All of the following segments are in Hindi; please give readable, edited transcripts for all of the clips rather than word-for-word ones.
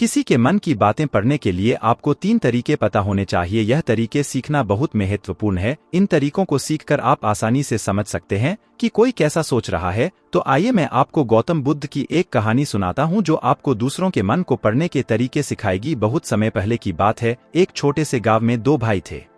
किसी के मन की बातें पढ़ने के लिए आपको 3 तरीके पता होने चाहिए। यह तरीके सीखना बहुत महत्वपूर्ण है। इन तरीकों को सीखकर आप आसानी से समझ सकते हैं कि कोई कैसा सोच रहा है। तो आइए मैं आपको गौतम बुद्ध की एक कहानी सुनाता हूं जो आपको दूसरों के मन को पढ़ने के तरीके सिखाएगी। बहुत समय पहले की बात है। एक छोटे से गांव में 2 भाई थे।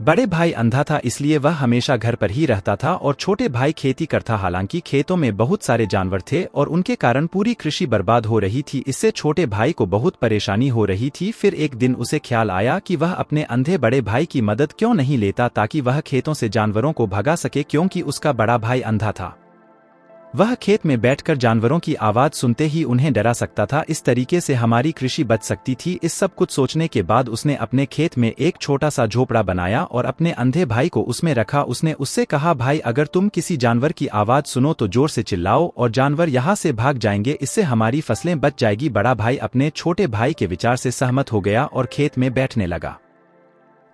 बड़े भाई अंधा था, इसलिए वह हमेशा घर पर ही रहता था और छोटे भाई खेती करता। हालांकि खेतों में बहुत सारे जानवर थे और उनके कारण पूरी कृषि बर्बाद हो रही थी। इससे छोटे भाई को बहुत परेशानी हो रही थी। फिर एक दिन उसे ख्याल आया कि वह अपने अंधे बड़े भाई की मदद क्यों नहीं लेता ताकि वह खेतों से जानवरों को भगा सके, क्योंकि उसका बड़ा भाई अंधा था। वह खेत में बैठकर जानवरों की आवाज सुनते ही उन्हें डरा सकता था। इस तरीके से हमारी कृषि बच सकती थी। इस सब कुछ सोचने के बाद उसने अपने खेत में एक छोटा सा झोपड़ा बनाया और अपने अंधे भाई को उसमें रखा। उसने उससे कहा, भाई अगर तुम किसी जानवर की आवाज सुनो तो जोर से चिल्लाओ और जानवर यहाँ से भाग जाएंगे। इससे हमारी फसलें बच जाएगी। बड़ा भाई अपने छोटे भाई के विचार से सहमत हो गया और खेत में बैठने लगा।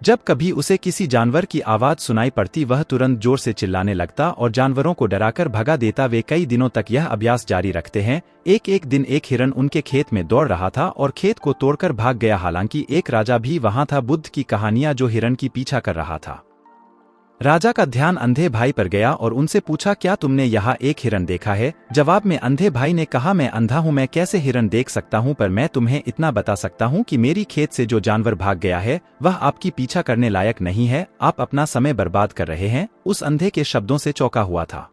जब कभी उसे किसी जानवर की आवाज सुनाई पड़ती वह तुरंत जोर से चिल्लाने लगता और जानवरों को डराकर भगा देता। वे कई दिनों तक यह अभ्यास जारी रखते हैं। एक दिन एक हिरन उनके खेत में दौड़ रहा था और खेत को तोड़कर भाग गया। हालांकि एक राजा भी वहां था। बुद्ध की कहानियां जो हिरन की पीछा कर रहा था। राजा का ध्यान अंधे भाई पर गया और उनसे पूछा, क्या तुमने यहाँ एक हिरन देखा है? जवाब में अंधे भाई ने कहा, मैं अंधा हूँ, मैं कैसे हिरन देख सकता हूँ, पर मैं तुम्हें इतना बता सकता हूँ कि मेरी खेत से जो जानवर भाग गया है वह आपकी पीछा करने लायक नहीं है। आप अपना समय बर्बाद कर रहे हैं। उस अंधे के शब्दों से चौंका हुआ था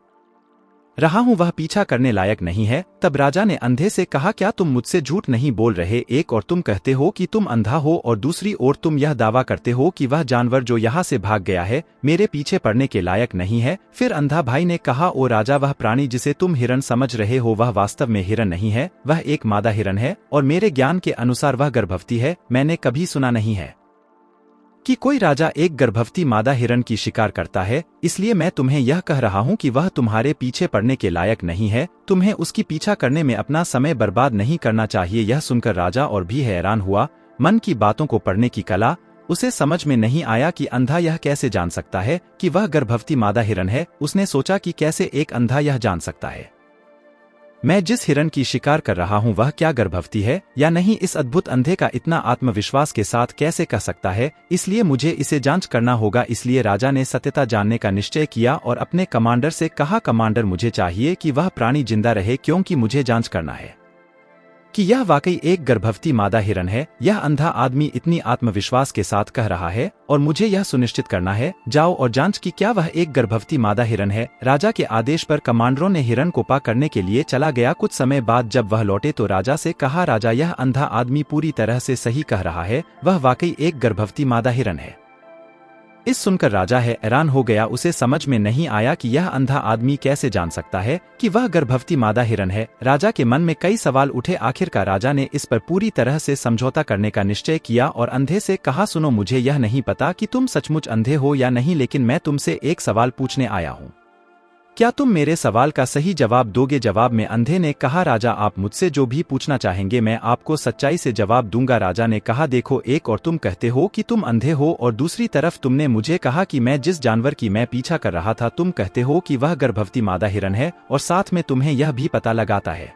रहा हूँ, वह पीछा करने लायक नहीं है। तब राजा ने अंधे से कहा, क्या तुम मुझसे झूठ नहीं बोल रहे? एक और तुम कहते हो कि तुम अंधा हो और दूसरी ओर तुम यह दावा करते हो कि वह जानवर जो यहाँ से भाग गया है मेरे पीछे पड़ने के लायक नहीं है। फिर अंधा भाई ने कहा, ओ राजा, वह प्राणी जिसे तुम हिरन समझ रहे हो वह वास्तव में हिरन नहीं है। वह एक मादा हिरन है और मेरे ज्ञान के अनुसार वह गर्भवती है। मैंने कभी सुना नहीं है कि कोई राजा एक गर्भवती मादा हिरन की शिकार करता है। इसलिए मैं तुम्हें यह कह रहा हूँ कि वह तुम्हारे पीछे पड़ने के लायक नहीं है। तुम्हें उसकी पीछा करने में अपना समय बर्बाद नहीं करना चाहिए। यह सुनकर राजा और भी हैरान हुआ। मन की बातों को पढ़ने की कला उसे समझ में नहीं आया कि अंधा यह कैसे जान सकता है कि वह गर्भवती मादा हिरन है। उसने सोचा कि कैसे एक अंधा यह जान सकता है मैं जिस हिरन की शिकार कर रहा हूं वह क्या गर्भवती है या नहीं। इस अद्भुत अंधे का इतना आत्मविश्वास के साथ कैसे कह सकता है? इसलिए मुझे इसे जांच करना होगा। इसलिए राजा ने सत्यता जानने का निश्चय किया और अपने कमांडर से कहा, कमांडर, मुझे चाहिए कि वह प्राणी जिंदा रहे, क्योंकि मुझे जांच करना है कि यह वाकई एक गर्भवती मादा हिरन है। यह अंधा आदमी इतनी आत्मविश्वास के साथ कह रहा है और मुझे यह सुनिश्चित करना है। जाओ और जांच की क्या वह एक गर्भवती मादा हिरन है। राजा के आदेश पर कमांडरों ने हिरन को पा करने के लिए चला गया। कुछ समय बाद जब वह लौटे तो राजा से कहा, राजा, यह अंधा आदमी पूरी तरह से सही कह रहा है। वह वाकई एक गर्भवती मादा हिरन है। इस सुनकर राजा हैरान हो गया। उसे समझ में नहीं आया कि यह अंधा आदमी कैसे जान सकता है कि वह गर्भवती मादा हिरन है। राजा के मन में कई सवाल उठे। आखिरकार राजा ने इस पर पूरी तरह से समझौता करने का निश्चय किया और अंधे से कहा, सुनो, मुझे यह नहीं पता कि तुम सचमुच अंधे हो या नहीं, लेकिन मैं तुमसे एक सवाल पूछने आया हूँ। क्या तुम मेरे सवाल का सही जवाब दोगे? जवाब में अंधे ने कहा, राजा, आप मुझसे जो भी पूछना चाहेंगे मैं आपको सच्चाई से जवाब दूंगा। राजा ने कहा, देखो, एक और तुम कहते हो कि तुम अंधे हो और दूसरी तरफ तुमने मुझे कहा कि मैं जिस जानवर की मैं पीछा कर रहा था तुम कहते हो कि वह गर्भवती मादा हिरन है, और साथ में तुम्हें यह भी पता लगाता है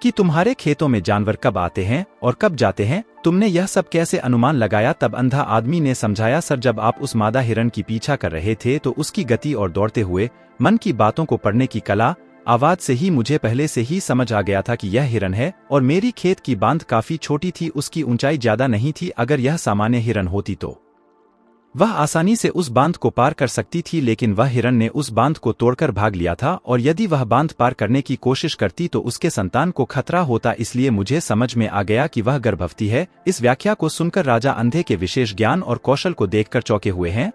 कि तुम्हारे खेतों में जानवर कब आते हैं और कब जाते हैं। तुमने यह सब कैसे अनुमान लगाया? तब अंधा आदमी ने समझाया, सर, जब आप उस मादा हिरन की पीछा कर रहे थे तो उसकी गति और दौड़ते हुए मन की बातों को पढ़ने की कला आवाज से ही मुझे पहले से ही समझ आ गया था कि यह हिरन है। और मेरी खेत की बांध काफी छोटी थी, उसकी ऊंचाई ज्यादा नहीं थी। अगर यह सामान्य हिरन होती तो वह आसानी से उस बांध को पार कर सकती थी, लेकिन वह हिरन ने उस बांध को तोड़कर भाग लिया था और यदि वह बांध पार करने की कोशिश करती तो उसके संतान को खतरा होता। इसलिए मुझे समझ में आ गया कि वह गर्भवती है। इस व्याख्या को सुनकर राजा अंधे के विशेष ज्ञान और कौशल को देखकर चौंके हुए हैं।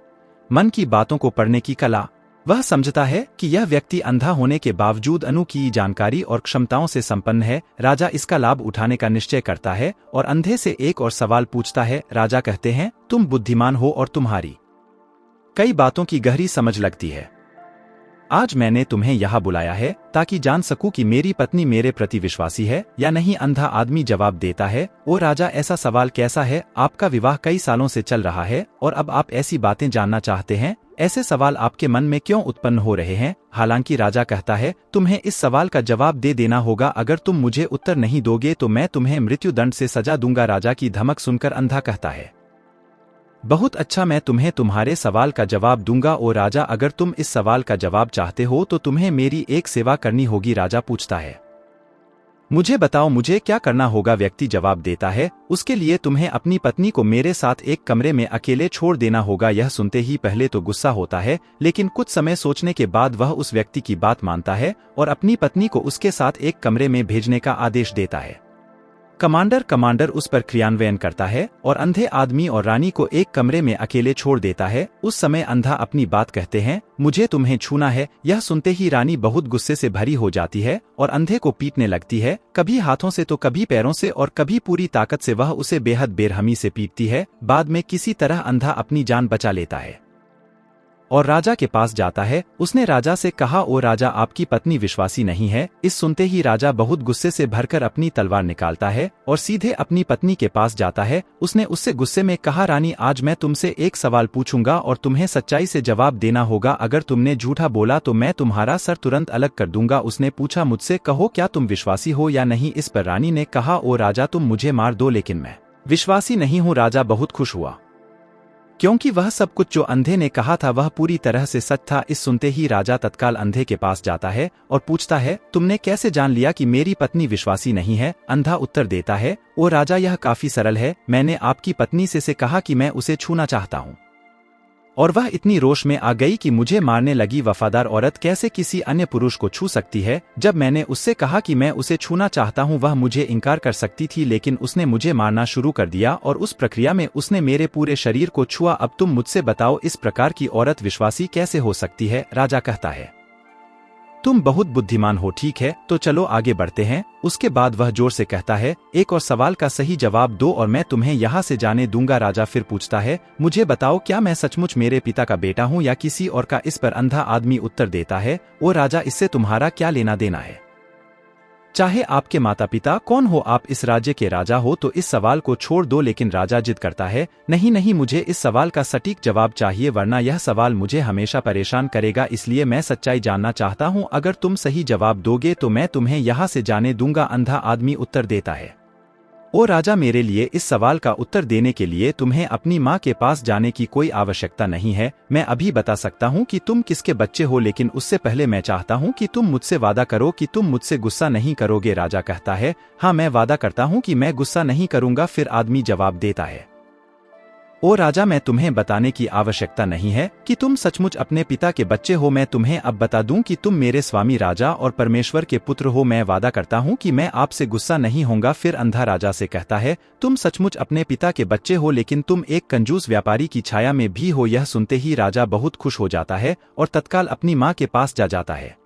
मन की बातों को पढ़ने की कला। वह समझता है कि यह व्यक्ति अंधा होने के बावजूद अनूठी जानकारी और क्षमताओं से संपन्न है। राजा इसका लाभ उठाने का निश्चय करता है और अंधे से एक और सवाल पूछता है। राजा कहते हैं, तुम बुद्धिमान हो और तुम्हारी कई बातों की गहरी समझ लगती है। आज मैंने तुम्हें यहाँ बुलाया है ताकि जान सकूं कि मेरी पत्नी मेरे प्रति विश्वासी है या नहीं। अंधा आदमी जवाब देता है, ओ राजा, ऐसा सवाल कैसा है? आपका विवाह कई सालों से चल रहा है और अब आप ऐसी बातें जानना चाहते हैं? ऐसे सवाल आपके मन में क्यों उत्पन्न हो रहे हैं? हालांकि राजा कहता है, तुम्हें इस सवाल का जवाब दे देना होगा। अगर तुम मुझे उत्तर नहीं दोगे तो मैं तुम्हें मृत्युदंड से सजा दूंगा। राजा की धमक सुनकर अंधा कहता है, बहुत अच्छा, मैं तुम्हें तुम्हारे सवाल का जवाब दूंगा। ओ राजा, अगर तुम इस सवाल का जवाब चाहते हो तो तुम्हें मेरी एक सेवा करनी होगी। राजा पूछता है, मुझे बताओ, मुझे क्या करना होगा? व्यक्ति जवाब देता है, उसके लिए तुम्हें अपनी पत्नी को मेरे साथ एक कमरे में अकेले छोड़ देना होगा। यह सुनते ही पहले तो गुस्सा होता है, लेकिन कुछ समय सोचने के बाद वह उस व्यक्ति की बात मानता है और अपनी पत्नी को उसके साथ एक कमरे में भेजने का आदेश देता है। कमांडर उस पर क्रियान्वयन करता है और अंधे आदमी और रानी को एक कमरे में अकेले छोड़ देता है। उस समय अंधा अपनी बात कहते हैं, मुझे तुम्हें छूना है। यह सुनते ही रानी बहुत गुस्से से भरी हो जाती है और अंधे को पीटने लगती है, कभी हाथों से तो कभी पैरों से और कभी पूरी ताकत से वह उसे बेहद बेरहमी से पीटती है। बाद में किसी तरह अंधा अपनी जान बचा लेता है और राजा के पास जाता है। उसने राजा से कहा, ओ राजा, आपकी पत्नी विश्वासी नहीं है। इस सुनते ही राजा बहुत गुस्से से भरकर अपनी तलवार निकालता है और सीधे अपनी पत्नी के पास जाता है। उसने उससे गुस्से में कहा, रानी, आज मैं तुमसे एक सवाल पूछूंगा और तुम्हें सच्चाई से जवाब देना होगा। अगर तुमने झूठा बोला तो मैं तुम्हारा सर तुरंत अलग कर दूंगा। उसने पूछा, मुझसे कहो, क्या तुम विश्वासी हो या नहीं? इस पर रानी ने कहा, ओ राजा, तुम मुझे मार दो, लेकिन मैं विश्वासी नहीं हूँ। राजा बहुत खुश हुआ, क्योंकि वह सब कुछ जो अंधे ने कहा था वह पूरी तरह से सच था। इस सुनते ही राजा तत्काल अंधे के पास जाता है और पूछता है, तुमने कैसे जान लिया कि मेरी पत्नी विश्वासी नहीं है? अंधा उत्तर देता है, ओ राजा, यह काफी सरल है। मैंने आपकी पत्नी से कहा कि मैं उसे छूना चाहता हूँ और वह इतनी रोष में आ गई कि मुझे मारने लगी। वफादार औरत कैसे किसी अन्य पुरुष को छू सकती है? जब मैंने उससे कहा कि मैं उसे छूना चाहता हूं, वह मुझे इनकार कर सकती थी, लेकिन उसने मुझे मारना शुरू कर दिया और उस प्रक्रिया में उसने मेरे पूरे शरीर को छुआ। अब तुम मुझसे बताओ, इस प्रकार की औरत विश्वासी कैसे हो सकती है? राजा कहता है, तुम बहुत बुद्धिमान हो। ठीक है, तो चलो आगे बढ़ते हैं। उसके बाद वह जोर से कहता है, एक और सवाल का सही जवाब दो और मैं तुम्हें यहाँ से जाने दूंगा। राजा फिर पूछता है, मुझे बताओ, क्या मैं सचमुच मेरे पिता का बेटा हूँ या किसी और का? इस पर अंधा आदमी उत्तर देता है, ओ राजा, इससे तुम्हारा क्या लेना देना है? चाहे आपके माता पिता कौन हो, आप इस राज्य के राजा हो, तो इस सवाल को छोड़ दो। लेकिन राजा जिद करता है, नहीं, मुझे इस सवाल का सटीक जवाब चाहिए, वरना यह सवाल मुझे हमेशा परेशान करेगा। इसलिए मैं सच्चाई जानना चाहता हूँ। अगर तुम सही जवाब दोगे तो मैं तुम्हें यहाँ से जाने दूंगा। अंधा आदमी उत्तर देता है, ओ राजा, मेरे लिए इस सवाल का उत्तर देने के लिए तुम्हें अपनी माँ के पास जाने की कोई आवश्यकता नहीं है। मैं अभी बता सकता हूँ कि तुम किसके बच्चे हो, लेकिन उससे पहले मैं चाहता हूँ कि तुम मुझसे वादा करो कि तुम मुझसे गुस्सा नहीं करोगे। राजा कहता है, हाँ, मैं वादा करता हूँ कि मैं गुस्सा नहीं करूँगा। फिर आदमी जवाब देता है, ओ राजा, मैं तुम्हें बताने की आवश्यकता नहीं है कि तुम सचमुच अपने पिता के बच्चे हो। मैं तुम्हें अब बता दूं कि तुम मेरे स्वामी राजा और परमेश्वर के पुत्र हो। मैं वादा करता हूं कि मैं आपसे गुस्सा नहीं होऊंगा। फिर अंधा राजा से कहता है, तुम सचमुच अपने पिता के बच्चे हो, लेकिन तुम एक कंजूस व्यापारी की छाया में भी हो। यह सुनते ही राजा बहुत खुश हो जाता है और तत्काल अपनी माँ के पास जाता है।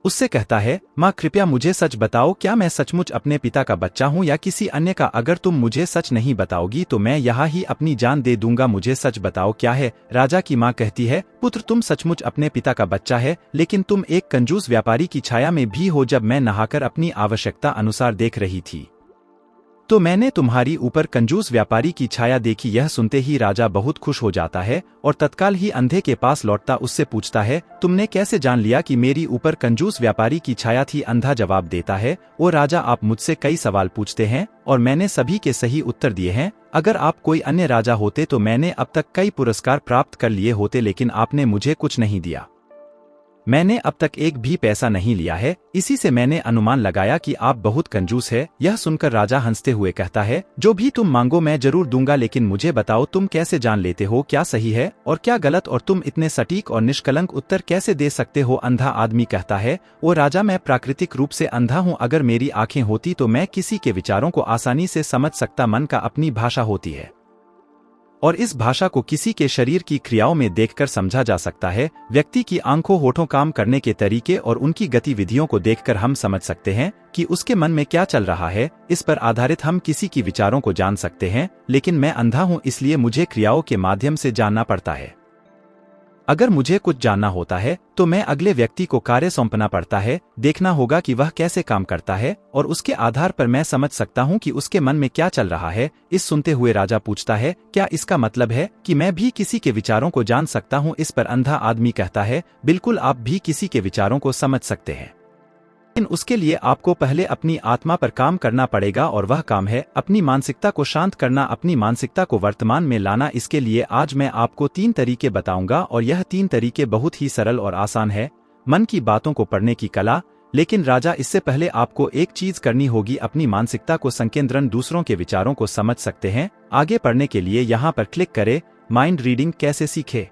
उससे कहता है, माँ, कृपया मुझे सच बताओ, क्या मैं सचमुच अपने पिता का बच्चा हूँ या किसी अन्य का? अगर तुम मुझे सच नहीं बताओगी तो मैं यहाँ ही अपनी जान दे दूंगा। मुझे सच बताओ, क्या है? राजा की माँ कहती है, पुत्र, तुम सचमुच अपने पिता का बच्चा है, लेकिन तुम एक कंजूस व्यापारी की छाया में भी हो। जब मैं नहाकर अपनी आवश्यकता अनुसार देख रही थी तो मैंने तुम्हारी ऊपर कंजूस व्यापारी की छाया देखी। यह सुनते ही राजा बहुत खुश हो जाता है और तत्काल ही अंधे के पास लौटता उससे पूछता है, तुमने कैसे जान लिया कि मेरी ऊपर कंजूस व्यापारी की छाया थी? अंधा जवाब देता है, ओ राजा, आप मुझसे कई सवाल पूछते हैं और मैंने सभी के सही उत्तर दिए हैं। अगर आप कोई अन्य राजा होते तो मैंने अब तक कई पुरस्कार प्राप्त कर लिए होते, लेकिन आपने मुझे कुछ नहीं दिया। मैंने अब तक एक भी पैसा नहीं लिया है, इसी से मैंने अनुमान लगाया कि आप बहुत कंजूस है। यह सुनकर राजा हंसते हुए कहता है, जो भी तुम मांगो मैं जरूर दूंगा, लेकिन मुझे बताओ, तुम कैसे जान लेते हो क्या सही है और क्या गलत, और तुम इतने सटीक और निष्कलंक उत्तर कैसे दे सकते हो? अंधा आदमी कहता है, ओ राजा, मैं प्राकृतिक रूप से अंधा हूँ। अगर मेरी आंखें होती तो मैं किसी के विचारों को आसानी से समझ सकता। मन का अपनी भाषा होती है और इस भाषा को किसी के शरीर की क्रियाओं में देखकर समझा जा सकता है। व्यक्ति की आंखों, होठों, काम करने के तरीके और उनकी गतिविधियों को देखकर हम समझ सकते हैं कि उसके मन में क्या चल रहा है। इस पर आधारित हम किसी की विचारों को जान सकते हैं, लेकिन मैं अंधा हूं, इसलिए मुझे क्रियाओं के माध्यम से जानना पड़ता है। अगर मुझे कुछ जानना होता है तो मैं अगले व्यक्ति को कार्य सौंपना पड़ता है, देखना होगा कि वह कैसे काम करता है और उसके आधार पर मैं समझ सकता हूँ कि उसके मन में क्या चल रहा है। इस सुनते हुए राजा पूछता है, क्या इसका मतलब है कि मैं भी किसी के विचारों को जान सकता हूँ? इस पर अंधा आदमी कहता है, बिल्कुल, आप भी किसी के विचारों को समझ सकते हैं, लेकिन उसके लिए आपको पहले अपनी आत्मा पर काम करना पड़ेगा और वह काम है अपनी मानसिकता को शांत करना, अपनी मानसिकता को वर्तमान में लाना। इसके लिए आज मैं आपको 3 तरीके बताऊंगा और यह 3 तरीके बहुत ही सरल और आसान है, मन की बातों को पढ़ने की कला। लेकिन राजा, इससे पहले आपको एक चीज करनी होगी, अपनी मानसिकता को संकेंद्रण, दूसरों के विचारों को समझ सकते हैं। आगे पढ़ने के लिए यहाँ पर क्लिक करें। माइंड रीडिंग कैसे सीखे।